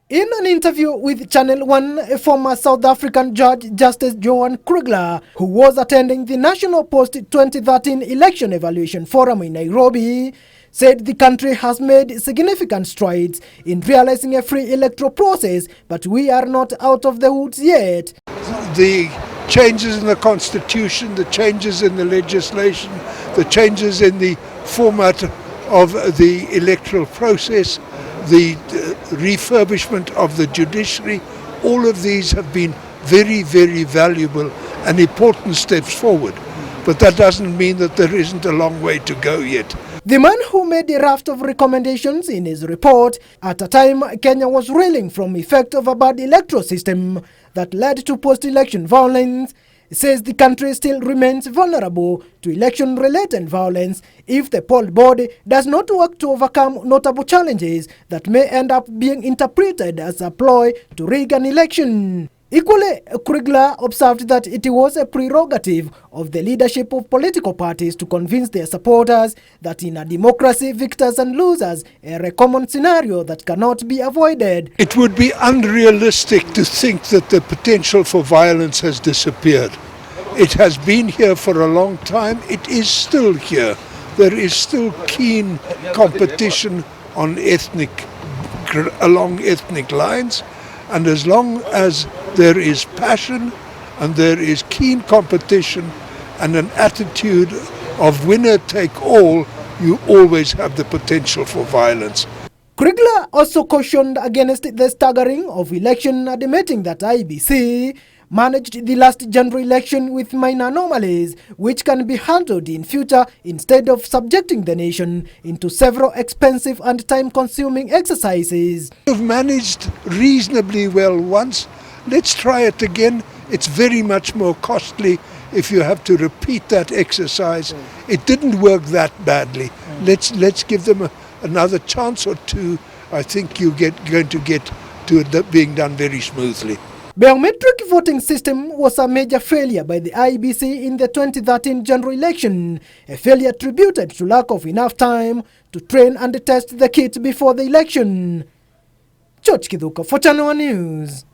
In an interview with Channel 1, a former South African Judge Justice Johann Kriegler, who was attending the National Post-2013 Election Evaluation Forum in Nairobi, said the country has made significant strides in realizing a free electoral process, but we are not out of the woods yet. The changes in the constitution, the changes in the legislation, the changes in the format of the electoral process, the refurbishment of the judiciary, all of these have been very, very valuable and important steps forward. But that doesn't mean that there isn't a long way to go yet. The man who made a raft of recommendations in his report at a time Kenya was reeling from effect of a bad electoral system that led to post-election violence, says the country still remains vulnerable to election-related violence if the poll board does not work to overcome notable challenges that may end up being interpreted as a ploy to rig an election. Equally, Kriegler observed that it was a prerogative of the leadership of political parties to convince their supporters that in a democracy, victors and losers are a common scenario that cannot be avoided. It would be unrealistic to think that the potential for violence has disappeared. It has been here for a long time. It is still here. There is still keen competition on along ethnic lines. And as long as there is passion and there is keen competition and an attitude of winner take all, you always have the potential for violence. Kriegler also cautioned against the staggering of election, admitting that IBC managed the last general election with minor anomalies, which can be handled in future instead of subjecting the nation into several expensive and time-consuming exercises. You've managed reasonably well once. Let's try it again. It's very much more costly if you have to repeat that exercise. It didn't work that badly. Let's give them another chance or two. I think you're going to get to it being done very smoothly. Biometric voting system was a major failure by the IEBC in the 2013 general election, a failure attributed to lack of enough time to train and test the kit before the election. George Kithuka for Channel 1 News.